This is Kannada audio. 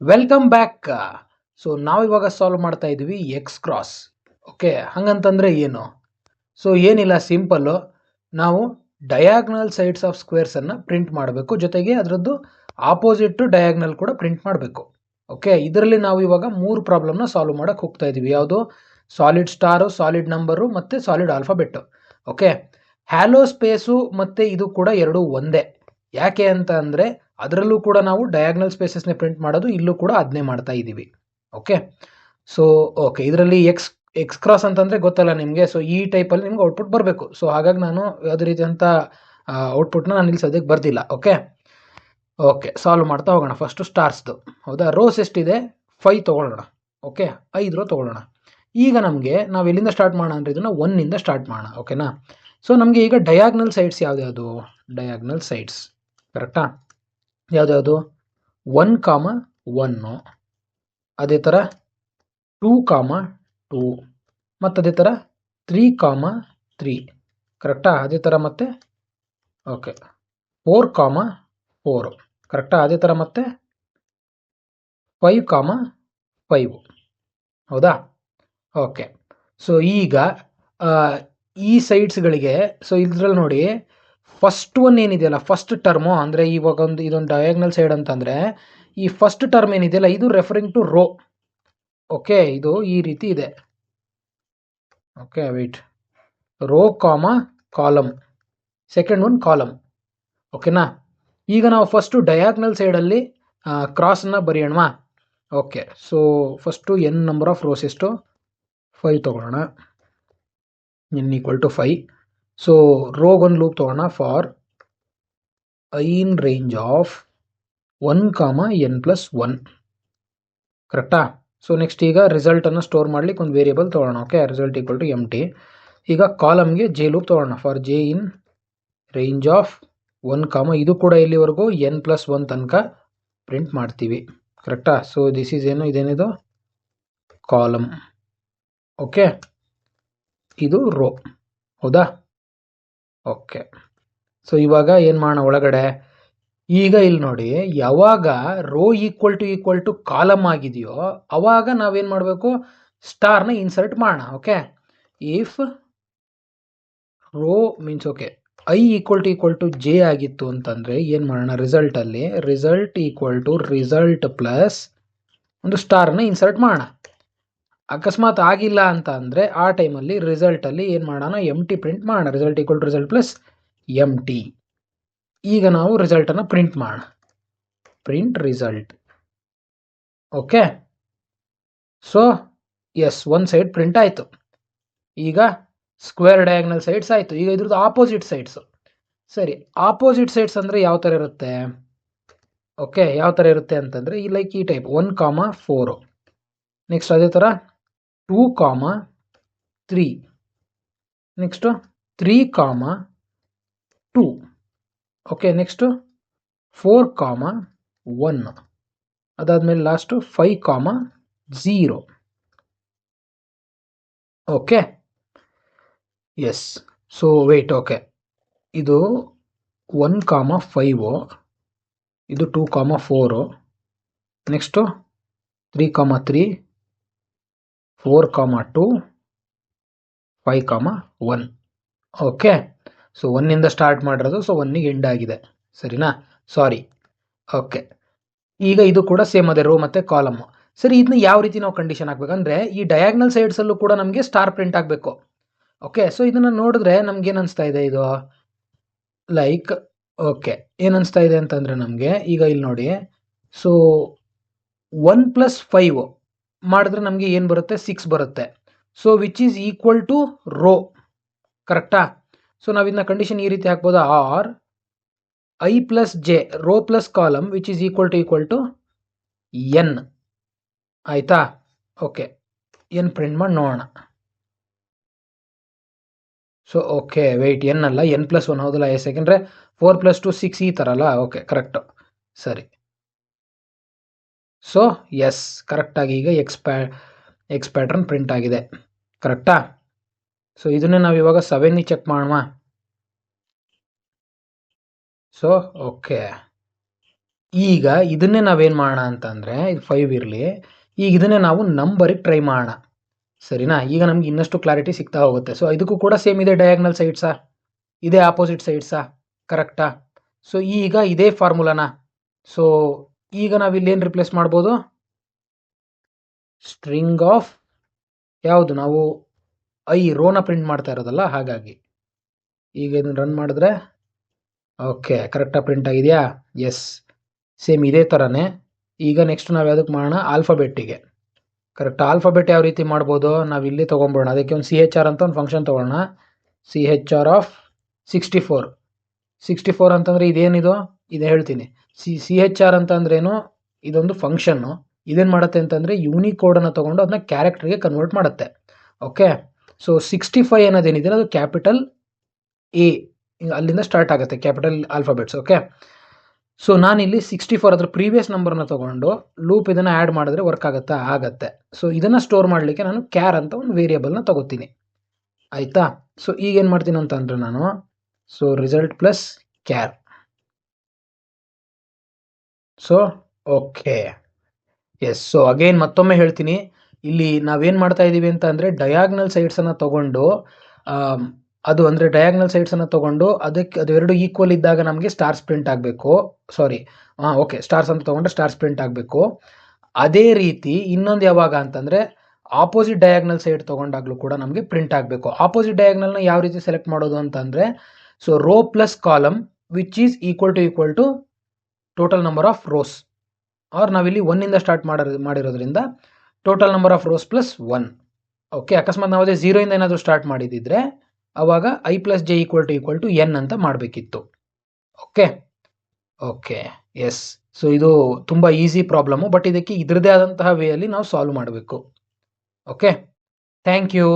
Welcome back. ಸೊ ನಾವು ಇವಾಗ ಸಾಲ್ವ್ ಮಾಡ್ತಾ ಇದ್ವಿ ಎಕ್ಸ್ ಕ್ರಾಸ್. ಓಕೆ, ಹಂಗಂತಂದ್ರೆ ಏನು? ಸೊ ಏನಿಲ್ಲ, ಸಿಂಪಲ್ಲು. ನಾವು ಡಯಾಗ್ನಲ್ ಸೈಡ್ಸ್ ಆಫ್ ಸ್ಕ್ವೇರ್ಸನ್ನು ಪ್ರಿಂಟ್ ಮಾಡಬೇಕು, ಜೊತೆಗೆ ಅದರದ್ದು ಆಪೋಸಿಟ್ ಡಯಾಗ್ನಲ್ ಕೂಡ ಪ್ರಿಂಟ್ ಮಾಡಬೇಕು. ಓಕೆ, ಇದರಲ್ಲಿ ನಾವು ಇವಾಗ 3 ಪ್ರಾಬ್ಲಮ್ನ ಸಾಲ್ವ್ ಮಾಡೋಕ್ಕೆ ಹೋಗ್ತಾ ಇದ್ದೀವಿ. ಯಾವುದು? ಸಾಲಿಡ್ ಸ್ಟಾರು, ಸಾಲಿಡ್ ನಂಬರು ಮತ್ತು ಸಾಲಿಡ್ ಆಲ್ಫಾಬೆಟ್ಟು. ಓಕೆ, ಹ್ಯಾಲೋ ಸ್ಪೇಸು ಮತ್ತು ಇದು ಕೂಡ ಎರಡು ಒಂದೇ. ಯಾಕೆ ಅಂತ ಅಂದರೆ ಅದರಲ್ಲೂ ಕೂಡ ನಾವು ಡಯಾಗ್ನಲ್ ಸ್ಪೇಸಸ್ನೇ ಪ್ರಿಂಟ್ ಮಾಡೋದು, ಇಲ್ಲೂ ಕೂಡ ಅದನ್ನೇ ಮಾಡ್ತಾ ಇದ್ದೀವಿ. ಓಕೆ, ಸೊ ಓಕೆ, ಇದರಲ್ಲಿ ಎಕ್ಸ್ ಕ್ರಾಸ್ ಅಂತಂದರೆ ಗೊತ್ತಲ್ಲ ನಿಮಗೆ. ಸೊ ಈ ಟೈಪಲ್ಲಿ ನಿಮ್ಗೆ ಔಟ್ಪುಟ್ ಬರಬೇಕು. ಸೊ ಹಾಗಾಗಿ ನಾನು ಯಾವುದೇ ರೀತಿಯಂಥ ಔಟ್ಪುಟ್ನ ನಾನು ಇಲ್ಲಿ ಸದ್ಯಕ್ಕೆ ಬರ್ದಿಲ್ಲ. ಓಕೆ ಓಕೆ, ಸಾಲ್ವ್ ಮಾಡ್ತಾ ಹೋಗೋಣ. ಫಸ್ಟು ಸ್ಟಾರ್ಸ್ದು, ಹೌದಾ? ರೋಸ್ ಎಷ್ಟಿದೆ? 5 ತೊಗೊಳ್ಳೋಣ. ಓಕೆ, 5 ರೋ ತೊಗೊಳ್ಳೋಣ. ಈಗ ನಮಗೆ ನಾವು ಎಲ್ಲಿಂದ ಸ್ಟಾರ್ಟ್ ಮಾಡೋಣ ಅಂದರೆ ಇದನ್ನು 1 ಸ್ಟಾರ್ಟ್ ಮಾಡೋಣ. ಓಕೆನಾ? ಸೊ ನಮಗೆ ಈಗ ಡಯಾಗ್ನಲ್ ಸೈಡ್ಸ್ ಯಾವ್ದ್ಯಾವುದು? ಡಯಾಗ್ನಲ್ ಸೈಡ್ಸ್ ಕರೆಕ್ಟಾ? ಯಾವ್ದ್ಯಾವುದು? 1, 1, ಅದೇ ಥರ 2, 2, ಮತ್ತು ಅದೇ ಥರ 3, 3 ಕರೆಕ್ಟಾ? ಅದೇ ಥರ ಮತ್ತೆ ಓಕೆ 4, 4 ಕರೆಕ್ಟಾ? ಅದೇ ಥರ ಮತ್ತೆ 5, 5 ಹೌದಾ? ಓಕೆ, ಸೊ ಈಗ ಈ ಸೈಡ್ಸ್ಗಳಿಗೆ, ಸೊ ಇದ್ರಲ್ಲಿ ನೋಡಿ, ಫಸ್ಟ್ ಒನ್ ಏನಿದೆಯಲ್ಲ, ಫಸ್ಟ್ ಟರ್ಮು ಅಂದರೆ ಇವಾಗ ಇದೊಂದು ಡಯಾಗ್ನಲ್ ಸೈಡ್ ಅಂತಂದರೆ ಈ ಫಸ್ಟ್ ಟರ್ಮ್ ಏನಿದೆಯಲ್ಲ, ಇದು ರೆಫರಿಂಗ್ ಟು ರೋ. ಓಕೆ, ಇದು ಈ ರೀತಿ ಇದೆ. Okay, wait, row column, second one column. ಓಕೆನಾ? ಈಗ ನಾವು ಫಸ್ಟು ಡಯಾಗ್ನಲ್ ಸೈಡಲ್ಲಿ ಕ್ರಾಸನ್ನು ಬರೆಯೋಣ. Okay, so first N number of rows ಎಷ್ಟು? 5 ತೊಗೊಳ್ಳೋಣ. n = 5. ಸೊ ರೋಗೊಂದು ಲೂಪ್ ತೊಗೊಳ್ಳೋಣ. For I in range of 1, n+1 ಕರೆಕ್ಟಾ? ಸೊ ನೆಕ್ಸ್ಟ್ ಈಗ ರಿಸಲ್ಟನ್ನು ಸ್ಟೋರ್ ಮಾಡ್ಲಿಕ್ಕೆ ಒಂದು ವೇರಿಯಬಲ್ ತೊಗೊಳ್ಳೋಣ. Okay, result = empty. ಈಗ ಕಾಲಮ್ಗೆ ಜೆ ಲೂಪ್ ತೊಗೊಳ್ಳೋಣ. For J in range of 1, ಇದು ಕೂಡ ಇಲ್ಲಿವರೆಗೂ n+1 ತನಕ ಪ್ರಿಂಟ್ ಮಾಡ್ತೀವಿ. ಕರೆಕ್ಟಾ? ಸೊ ದಿಸ್ ಈಸ್ ಇದೇನಿದು? ಕಾಲಮ್. ಓಕೆ, ಇದು ರೋ, ಹೌದಾ? ಓಕೆ, ಸೊ ಇವಾಗ ಏನು ಮಾಡೋಣ ಒಳಗಡೆ? ಈಗ ಇಲ್ಲಿ ನೋಡಿ, ಯಾವಾಗ ರೋ ಈಕ್ವಲ್ ಟು ಕಾಲಮ್ ಆಗಿದೆಯೋ ಅವಾಗ ನಾವೇನು ಮಾಡಬೇಕು? ಸ್ಟಾರ್ನ ಇನ್ಸರ್ಟ್ ಮಾಡೋಣ. Okay, if row means okay I equal to J ಆಗಿತ್ತು ಅಂತಂದರೆ ಏನು ಮಾಡೋಣ? ರಿಸಲ್ಟಲ್ಲಿ ರಿಸಲ್ಟ್ ರಿಸಲ್ಟ್ ಪ್ಲಸ್ ಒಂದು ಸ್ಟಾರ್ನ ಇನ್ಸರ್ಟ್ ಮಾಡೋಣ. ಅಕಸ್ಮಾತ್ ಆಗಿಲ್ಲ ಅಂತ ಅಂದರೆ ಆ ಟೈಮಲ್ಲಿ ರಿಸಲ್ಟಲ್ಲಿ ಏನು ಮಾಡೋಣ? ಎಂಟಿ ಪ್ರಿಂಟ್ ಮಾಡೋಣ. Result result plus empty. ಈಗ ನಾವು ರಿಸಲ್ಟನ್ನು ಪ್ರಿಂಟ್ ಮಾಡೋಣ. Print result. Okay, so yes, ಒಂದು ಸೈಡ್ ಪ್ರಿಂಟ್ ಆಯಿತು. ಈಗ ಸ್ಕ್ವೇರ್ ಡಯಾಗ್ನಲ್ ಸೈಡ್ಸ್ ಆಯಿತು. ಈಗ ಇದ್ರದ್ದು ಆಪೋಸಿಟ್ ಸೈಡ್ಸು. ಸರಿ, ಆಪೋಸಿಟ್ ಸೈಡ್ಸ್ ಅಂದರೆ ಯಾವ ಥರ ಇರುತ್ತೆ? ಓಕೆ, ಯಾವ ಥರ ಇರುತ್ತೆ ಅಂತಂದರೆ ಈ ಲೈಕ್ ಈ ಟೈಪ್ 1, 4. ನೆಕ್ಸ್ಟ್ ಅದೇ ಥರ 2, 3. ನೆಕ್ಸ್ಟು 3, 2. Okay, next 4, 1. ಅದಾದಮೇಲೆ last 5, 0. Okay, yes. So wait, okay, ಇದು 1, 5, ಇದು 2, 4, ನೆಕ್ಸ್ಟು 3, 3, 4, 2, 5, 1. ಓಕೆ, ಸೊ 1 ಸ್ಟಾರ್ಟ್ ಮಾಡಿರೋದು, ಸೊ 1ಗೆ ಎಂಡ್ ಆಗಿದೆ. ಸರಿನಾ? ಸಾರಿ. ಓಕೆ, ಈಗ ಇದು ಕೂಡ ಸೇಮ್ ಅದೇ, ರೋ ಮತ್ತು ಕಾಲಮ್. ಸರಿ, ಇದನ್ನ ಯಾವ ರೀತಿ ನಾವು ಕಂಡೀಷನ್ ಹಾಕ್ಬೇಕಂದ್ರೆ ಈ ಡಯಾಗ್ನಲ್ ಸೈಡ್ಸಲ್ಲೂ ಕೂಡ ನಮಗೆ ಸ್ಟಾರ್ ಪ್ರಿಂಟ್ ಆಗಬೇಕು. ಓಕೆ, ಸೊ ಇದನ್ನು ನೋಡಿದ್ರೆ ನಮ್ಗೇನು ಅನಿಸ್ತಾ ಇದೆ? ಇದು ಲೈಕ್ ಓಕೆ, ಏನು ಅನಿಸ್ತಾ ಇದೆ ಅಂತಂದರೆ ನಮಗೆ ಈಗ ಇಲ್ಲಿ ನೋಡಿ, ಸೊ 1+5 ಮಾಡಿದ್ರೆ ನಮಗೆ ಏನು ಬರುತ್ತೆ? 6 ಬರುತ್ತೆ. So which is equal to row. ಕರೆಕ್ಟಾ? ಸೊ ನಾವು ಇದನ್ನ ಕಂಡೀಷನ್ ಈ ರೀತಿ ಹಾಕ್ಬೋದು. Or i+j row plus column which is equal to N. ಆಯಿತಾ? ಓಕೆ, ಎನ್ ಪ್ರಿಂಟ್ ಮಾಡಿ ನೋಡೋಣ. ಸೊ ಓಕೆ, ವೆಯ್ಟ್, ಎನ್ ಅಲ್ಲ, n+1 ಹೌದಲ್ಲ? ಯಾಕೆಂದರೆ 4+2 6 ಈ ಥರ ಅಲ್ಲ? Okay, correct. ಸರಿ, ಸೊ ಎಸ್, ಕರೆಕ್ಟಾಗಿ ಈಗ ಎಕ್ಸ್ ಪ್ಯಾಟ್ರನ್ ಪ್ರಿಂಟ್ ಆಗಿದೆ. ಕರೆಕ್ಟಾ? ಸೊ ಇದನ್ನೇ ನಾವು ಇವಾಗ 7ಗೆ ಚೆಕ್ ಮಾಡೋಣ. ಸೊ ಓಕೆ, ಈಗ ಇದನ್ನೇ ನಾವೇನು ಮಾಡೋಣ ಅಂತಂದರೆ ಇದು 5 ಇರಲಿ. ಈಗ ಇದನ್ನೇ ನಾವು ನಂಬರಿಗೆ ಟ್ರೈ ಮಾಡೋಣ, ಸರಿನಾ? ಈಗ ನಮ್ಗೆ ಇನ್ನಷ್ಟು ಕ್ಲಾರಿಟಿ ಸಿಗ್ತಾ ಹೋಗುತ್ತೆ. ಸೊ ಇದಕ್ಕೂ ಕೂಡ ಸೇಮ್ ಇದೆ ಡಯಾಗ್ನಲ್ ಸೈಡ್ಸಾ, ಇದೇ ಆಪೋಸಿಟ್ ಸೈಡ್ಸಾ, ಕರೆಕ್ಟಾ? ಸೊ ಈಗ ಇದೇ ಫಾರ್ಮುಲಾನ. ಸೊ ಈಗ ನಾವಿಲ್ಲಿ ಏನು ರಿಪ್ಲೇಸ್ ಮಾಡ್ಬೋದು? ಸ್ಟ್ರಿಂಗ್ ಆಫ್ ಯಾವುದು ನಾವು ರೋನ ಪ್ರಿಂಟ್ ಮಾಡ್ತಾ ಇರೋದಲ್ಲ, ಹಾಗಾಗಿ ಈಗ ಇದನ್ನು ರನ್ ಮಾಡಿದ್ರೆ ಓಕೆ ಕರೆಕ್ಟಾಗಿ ಪ್ರಿಂಟ್ ಆಗಿದೆಯಾ? ಎಸ್, ಸೇಮ್ ಇದೇ ಥರನೇ. ಈಗ ನೆಕ್ಸ್ಟ್ ನಾವು ಯಾವುದಕ್ಕೆ ಮಾಡೋಣ? ಆಲ್ಫಾಬೆಟ್ಟಿಗೆ. ಕರೆಕ್ಟ್, ಆಲ್ಫಾಬೆಟ್ ಯಾವ ರೀತಿ ಮಾಡ್ಬೋದು? ನಾವು ಇಲ್ಲಿ ತೊಗೊಂಬೋಣ. ಅದಕ್ಕೆ ಒಂದು CHR ಅಂತ ಒಂದು ಫಂಕ್ಷನ್ ತೊಗೊಳ್ಳೋಣ. CHR ಆಫ್ 64 ಅಂತಂದರೆ ಇದೇನಿದು? ಇದು ಹೇಳ್ತೀನಿ. CHR ಅಂತಂದ್ರೇನು? ಇದೊಂದು ಫಂಕ್ಷನ್ನು. ಇದೇನು ಮಾಡುತ್ತೆ ಅಂತಂದರೆ ಯೂನಿಕೋಡನ್ನು ತೊಗೊಂಡು ಅದನ್ನ ಕ್ಯಾರೆಕ್ಟರ್ಗೆ ಕನ್ವರ್ಟ್ ಮಾಡುತ್ತೆ. ಓಕೆ, ಸೊ 65 ಅನ್ನೋದೇನಿದೆ ಅದು ಕ್ಯಾಪಿಟಲ್ A, ಅಲ್ಲಿಂದ ಸ್ಟಾರ್ಟ್ ಆಗುತ್ತೆ ಕ್ಯಾಪಿಟಲ್ ಆಲ್ಫಾಬೆಟ್ಸ್. ಓಕೆ, ಸೊ ನಾನಿಲ್ಲಿ 64 ಅದ್ರ ಪ್ರೀವಿಯಸ್ ನಂಬರ್ನ ತೊಗೊಂಡು ಲೂಪ್ ಇದನ್ನು ಆ್ಯಡ್ ಮಾಡಿದ್ರೆ ವರ್ಕ್ ಆಗುತ್ತಾ? ಆಗತ್ತೆ. ಸೊ ಇದನ್ನು ಸ್ಟೋರ್ ಮಾಡಲಿಕ್ಕೆ ನಾನು ಕ್ಯಾರ್ ಅಂತ ಒಂದು ವೇರಿಯೇಬಲ್ನ ತೊಗೋತೀನಿ, ಆಯಿತಾ? ಸೊ ಈಗ ಏನು ಮಾಡ್ತೀನಿ ಅಂತಂದರೆ ನಾನು result plus car. So okay, yes. So again ಮತ್ತೊಮ್ಮೆ ಹೇಳ್ತೀನಿ, ಇಲ್ಲಿ ನಾವೇನು ಮಾಡ್ತಾ ಇದ್ದೀವಿ ಅಂತ ಅಂದರೆ ಡಯಾಗ್ನಲ್ ಸೈಡ್ಸನ್ನು ತೊಗೊಂಡು ಅದು ಅಂದರೆ ಡಯಾಗ್ನಲ್ ಸೈಡ್ಸನ್ನು ತೊಗೊಂಡು ಅದೆರಡು ಈಕ್ವಲ್ ಇದ್ದಾಗ ನಮಗೆ ಸ್ಟಾರ್ಸ್ ಪ್ರಿಂಟ್ ಆಗಬೇಕು. ಓಕೆ, ಸ್ಟಾರ್ಸ್ ಅಂತ ತೊಗೊಂಡ್ರೆ ಸ್ಟಾರ್ಸ್ ಪ್ರಿಂಟ್ ಆಗಬೇಕು. ಅದೇ ರೀತಿ ಇನ್ನೊಂದು ಯಾವಾಗ ಅಂತಂದರೆ ಆಪೋಸಿಟ್ ಡಯಾಗ್ನಲ್ ಸೈಡ್ ತೊಗೊಂಡಾಗಲೂ ಕೂಡ ನಮಗೆ ಪ್ರಿಂಟ್ ಆಗಬೇಕು. ಆಪೋಸಿಟ್ ಡಯಾಗ್ನಲ್ನ ಯಾವ ರೀತಿ ಸೆಲೆಕ್ಟ್ ಮಾಡೋದು ಅಂತಂದರೆ row plus column which is equal to total number of rows, or ನಾವಿಲ್ಲಿ 1ಇಂದ ಸ್ಟಾರ್ಟ್ ಮಾಡಿರೋದ್ರಿಂದ total number of rows plus 1. Okay, ಅಕಸ್ಮಾತ್ ನಾವು ಅದೇ 0ಇಂದ ಏನಾದರೂ ಸ್ಟಾರ್ಟ್ ಮಾಡಿದ್ದಿದ್ರೆ ಆವಾಗ I + J = N ಅಂತ ಮಾಡಬೇಕಿತ್ತು. Okay, yes. ಸೊ ಇದು ತುಂಬ ಈಸಿ ಪ್ರಾಬ್ಲಮ್ಮು, ಬಟ್ ಇದಕ್ಕೆ ಇದರದೇ ಆದಂತಹ ವೇಯಲ್ಲಿ ನಾವು ಸಾಲ್ವ್ ಮಾಡಬೇಕು. Okay, thank you.